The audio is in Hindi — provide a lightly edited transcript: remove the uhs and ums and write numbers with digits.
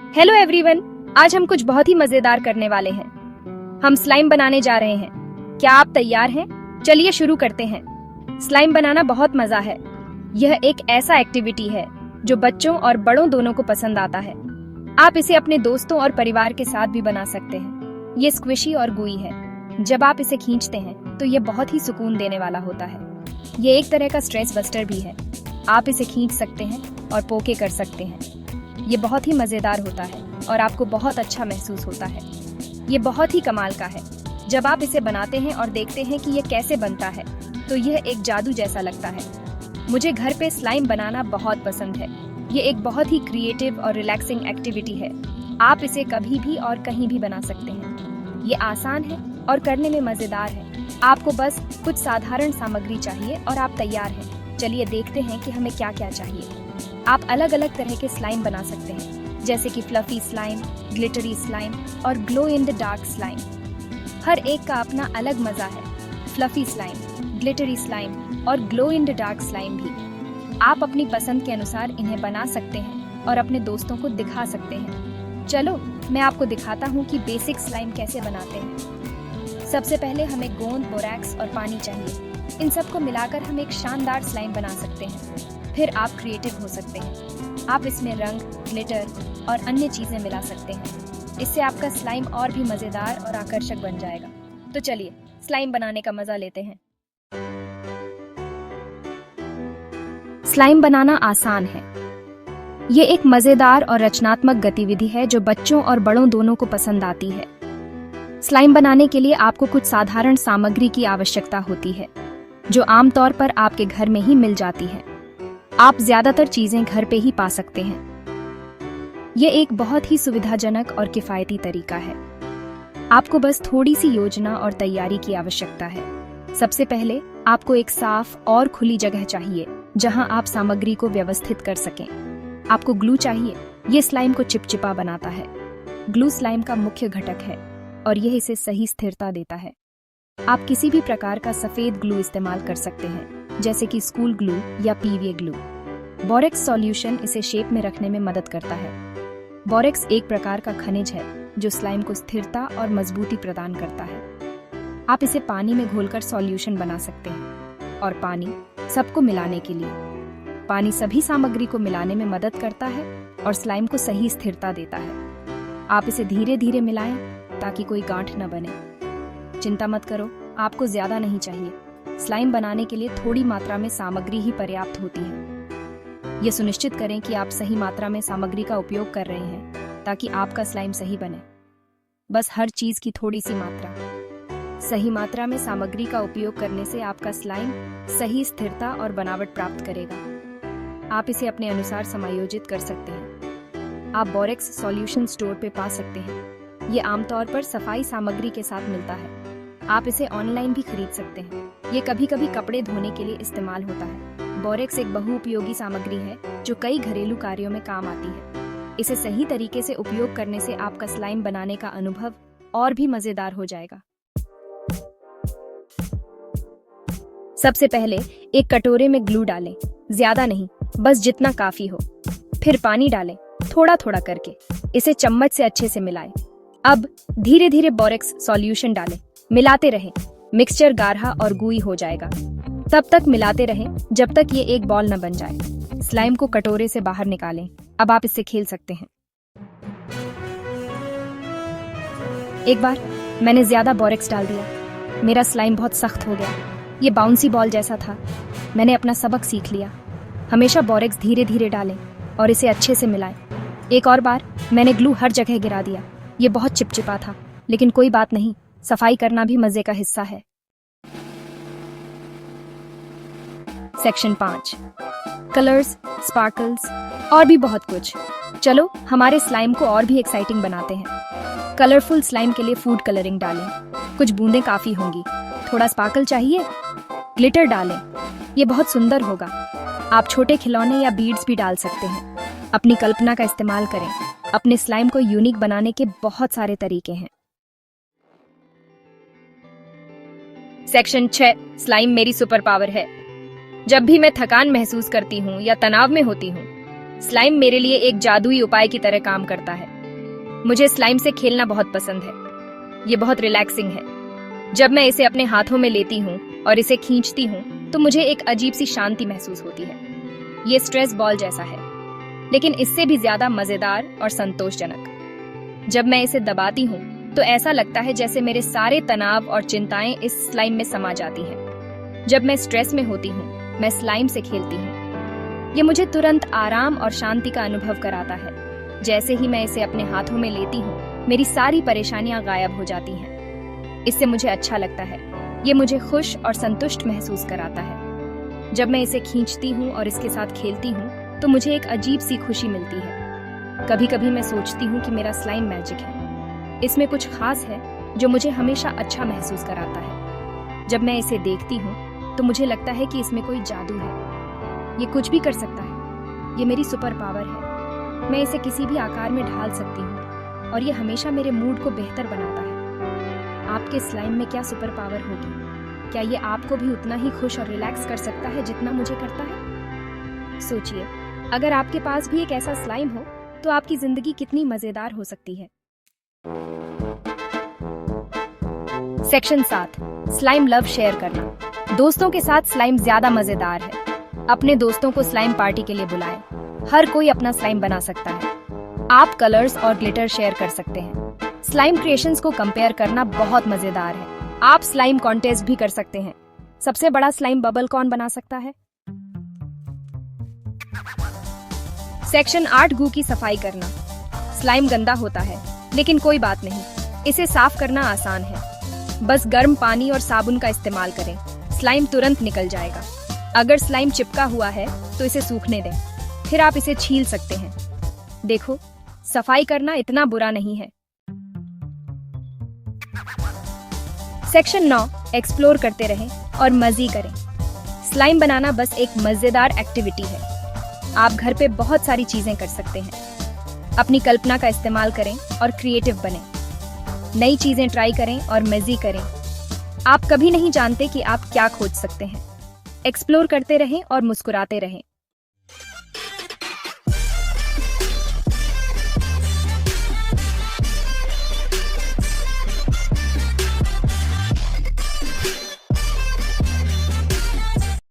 हेलो एवरीवन, आज हम कुछ बहुत ही मजेदार करने वाले हैं। हम स्लाइम बनाने जा रहे हैं। क्या आप तैयार हैं? चलिए शुरू करते हैं। स्लाइम बनाना बहुत मजा है। यह एक ऐसा एक्टिविटी है जो बच्चों और बड़ों दोनों को पसंद आता है। आप इसे अपने दोस्तों और परिवार के साथ भी बना सकते हैं। ये स्क्विशी और गुई है। जब आप इसे खींचते हैं तो ये बहुत ही सुकून देने वाला होता है। ये एक तरह का स्ट्रेस बस्टर भी है। आप इसे खींच सकते हैं और पोके कर सकते हैं। ये बहुत ही मजेदार होता है और आपको बहुत अच्छा महसूस होता है। ये बहुत ही कमाल का है। जब आप इसे बनाते हैं और देखते हैं कि ये कैसे बनता है तो यह एक जादू जैसा लगता है। मुझे घर पे स्लाइम बनाना बहुत पसंद है। ये एक बहुत ही क्रिएटिव और रिलैक्सिंग एक्टिविटी है। आप इसे कभी भी और कहीं भी बना सकते हैं। ये आसान है और करने में मजेदार है। आपको बस कुछ साधारण सामग्री चाहिए और आप तैयार हैं। चलिए देखते हैं कि हमें क्या क्या चाहिए। आप अलग अलग तरह के स्लाइम बना सकते हैं, जैसे कि फ्लफी स्लाइम, ग्लिटरी स्लाइम और glow in the dark slime. हर एक का अपना अलग मजा है। फ्लफी स्लाइम, ग्लिटरी स्लाइम और glow in the dark slime भी। आप अपनी पसंद के अनुसार इन्हें बना सकते हैं और अपने दोस्तों को दिखा सकते हैं। चलो मैं आपको दिखाता हूँ कि बेसिक स्लाइम कैसे बनाते हैं। सबसे पहले हमें गोंद, बोरैक्स और पानी चाहिए। इन सबको मिलाकर हम एक शानदार स्लाइम बना सकते हैं। फिर आप क्रिएटिव हो सकते हैं। आप इसमें रंग, ग्लिटर और अन्य चीजें मिला सकते हैं। इससे आपका स्लाइम और भी मजेदार और आकर्षक बन जाएगा। तो चलिए स्लाइम बनाने का मजा लेते हैं। स्लाइम बनाना आसान है। ये एक मजेदार और रचनात्मक गतिविधि है जो बच्चों और बड़ों दोनों को पसंद आती है। स्लाइम बनाने के लिए आपको कुछ साधारण सामग्री की आवश्यकता होती है, जो आमतौर पर आपके घर में ही मिल जाती है। आप ज्यादातर चीजें घर पे ही पा सकते हैं। ये एक बहुत ही सुविधाजनक और किफायती तरीका है। आपको बस थोड़ी सी योजना और तैयारी की आवश्यकता है। सबसे पहले आपको एक साफ और खुली जगह चाहिए जहां आप सामग्री को व्यवस्थित कर सकें। आपको ग्लू चाहिए। ये स्लाइम को चिपचिपा बनाता है। ग्लू स्लाइम का मुख्य घटक है और यह इसे सही स्थिरता देता है। आप किसी भी प्रकार का सफेद ग्लू इस्तेमाल कर सकते हैं, जैसे कि स्कूल ग्लू या पीवीए ग्लू। बोरेक्स सॉल्यूशन इसे शेप में रखने में मदद करता है। बोरेक्स एक प्रकार का खनिज है जो स्लाइम को स्थिरता और मजबूती प्रदान करता है। आप इसे पानी में घोलकर सॉल्यूशन बना सकते हैं और पानी सबको मिलाने के लिए। पानी सभी सामग्री को मिलाने में मदद करता है और स्लाइम को सही स्थिरता देता है। आप इसे धीरे धीरे मिलाएं ताकि कोई गांठ न बने। चिंता मत करो, आपको ज्यादा नहीं चाहिए। स्लाइम बनाने के लिए थोड़ी मात्रा में सामग्री ही पर्याप्त होती है। ये सुनिश्चित करें कि आप सही मात्रा में सामग्री का उपयोग कर रहे हैं ताकि आपका स्लाइम सही बने। बस हर चीज की थोड़ी सी मात्रा। सही मात्रा में सामग्री का उपयोग करने से आपका स्लाइम सही स्थिरता और बनावट प्राप्त करेगा। आप इसे अपने अनुसार समायोजित कर सकते हैं। आप बोरेक्स सॉल्यूशन स्टोर पे पा सकते हैं। ये आमतौर पर सफाई सामग्री के साथ मिलता है। आप इसे ऑनलाइन भी खरीद सकते हैं। ये कभी कभी कपड़े धोने के लिए इस्तेमाल होता है। बोरेक्स एक बहुउपयोगी सामग्री है जो कई घरेलू कार्यों में काम आती है। इसे सही तरीके से उपयोग करने से आपका स्लाइम बनाने का अनुभव और भी मजेदार हो जाएगा। सबसे पहले एक कटोरे में ग्लू डालें, ज्यादा नहीं, बस जितना काफी हो। फिर पानी डालें, थोड़ा थोड़ा करके। इसे चम्मच से अच्छे से मिलाएं। अब धीरे धीरे बोरेक्स सॉल्यूशन डालें, मिलाते रहें। मिक्सचर गाढ़ा और गुई हो जाएगा। तब तक मिलाते रहें जब तक ये एक बॉल न बन जाए। स्लाइम को कटोरे से बाहर निकालें। अब आप इससे खेल सकते हैं। एक बार मैंने ज्यादा बोरेक्स डाल दिया। मेरा स्लाइम बहुत सख्त हो गया। ये बाउंसी बॉल जैसा था। मैंने अपना सबक सीख लिया। हमेशा बोरेक्स धीरे धीरे डालें और इसे अच्छे से मिलाएं। एक और बार मैंने ग्लू हर जगह गिरा दिया। ये बहुत चिपचिपा था, लेकिन कोई बात नहीं, सफाई करना भी मजे का हिस्सा है। सेक्शन 5, कलर्स, स्पार्कल्स और भी बहुत कुछ। चलो हमारे स्लाइम को और भी एक्साइटिंग बनाते हैं। कलरफुल स्लाइम के लिए फूड कलरिंग डालें। कुछ बूंदें काफी होंगी। थोड़ा स्पार्कल चाहिए? ग्लिटर डालें। ये बहुत सुंदर होगा। आप छोटे खिलौने या बीड्स भी डाल सकते हैं। अपनी कल्पना का इस्तेमाल करें। अपने स्लाइम को यूनिक बनाने के बहुत सारे तरीके हैं। सेक्शन 6, स्लाइम मेरी सुपर पावर है। जब भी मैं थकान महसूस करती हूँ या तनाव में होती हूँ, स्लाइम मेरे लिए एक जादुई उपाय की तरह काम करता है। मुझे स्लाइम से खेलना बहुत पसंद है। ये बहुत रिलैक्सिंग है। जब मैं इसे अपने हाथों में लेती हूँ और इसे खींचती हूँ तो मुझे एक अजीब सी शांति महसूस होती है। ये स्ट्रेस बॉल जैसा है, लेकिन इससे भी ज्यादा मजेदार और संतोषजनक। जब मैं इसे दबाती हूँ तो ऐसा लगता है जैसे मेरे सारे तनाव और चिंताएं इस स्लाइम में समा जाती हैं। जब मैं स्ट्रेस में होती हूँ, मैं स्लाइम से खेलती हूँ। ये मुझे तुरंत आराम और शांति का अनुभव कराता है। जैसे ही मैं इसे अपने हाथों में लेती हूँ, मेरी सारी परेशानियां गायब हो जाती हैं। इससे मुझे अच्छा लगता है। ये मुझे खुश और संतुष्ट महसूस कराता है। जब मैं इसे खींचती हूँ और इसके साथ खेलती हूँ तो मुझे एक अजीब सी खुशी मिलती है। कभी कभी मैं सोचती हूँ कि मेरा स्लाइम मैजिक है। इसमें कुछ खास है जो मुझे हमेशा अच्छा महसूस कराता है। जब मैं इसे देखती हूँ तो मुझे लगता है कि इसमें कोई जादू है। ये कुछ भी कर सकता है। ये मेरी सुपर पावर है। मैं इसे किसी भी आकार में ढाल सकती हूँ और ये हमेशा मेरे मूड को बेहतर बनाता है। आपके स्लाइम में क्या सुपर पावर होगी? क्या ये आपको भी उतना ही खुश और रिलैक्स कर सकता है जितना मुझे करता है? सोचिए, अगर आपके पास भी एक ऐसा स्लाइम हो तो आपकी जिंदगी कितनी मजेदार हो सकती है। सेक्शन 7, स्लाइम लव शेयर करना। दोस्तों के साथ स्लाइम ज्यादा मजेदार है। अपने दोस्तों को स्लाइम पार्टी के लिए बुलाएं। हर कोई अपना स्लाइम बना सकता है। आप कलर्स और ग्लिटर शेयर कर सकते हैं। स्लाइम क्रिएशंस को कंपेयर करना बहुत मजेदार है। आप स्लाइम कॉन्टेस्ट भी कर सकते हैं। सबसे बड़ा स्लाइम बबल कौन बना सकता है? सेक्शन 8, गू की सफाई करना। स्लाइम गंदा होता है, लेकिन कोई बात नहीं, इसे साफ करना आसान है। बस गर्म पानी और साबुन का इस्तेमाल करें। स्लाइम तुरंत निकल जाएगा। अगर स्लाइम चिपका हुआ है तो इसे सूखने दें, फिर आप इसे छील सकते हैं। देखो, सफाई करना इतना बुरा नहीं है। सेक्शन 9, एक्सप्लोर करते रहें और मजे करें। स्लाइम बनाना बस एक मजेदार एक्टिविटी है। आप घर पे बहुत सारी चीजें कर सकते हैं। अपनी कल्पना का इस्तेमाल करें और क्रिएटिव बनें। नई चीजें ट्राई करें और मजे करें। आप कभी नहीं जानते कि आप क्या खोज सकते हैं। एक्सप्लोर करते रहें और मुस्कुराते रहें।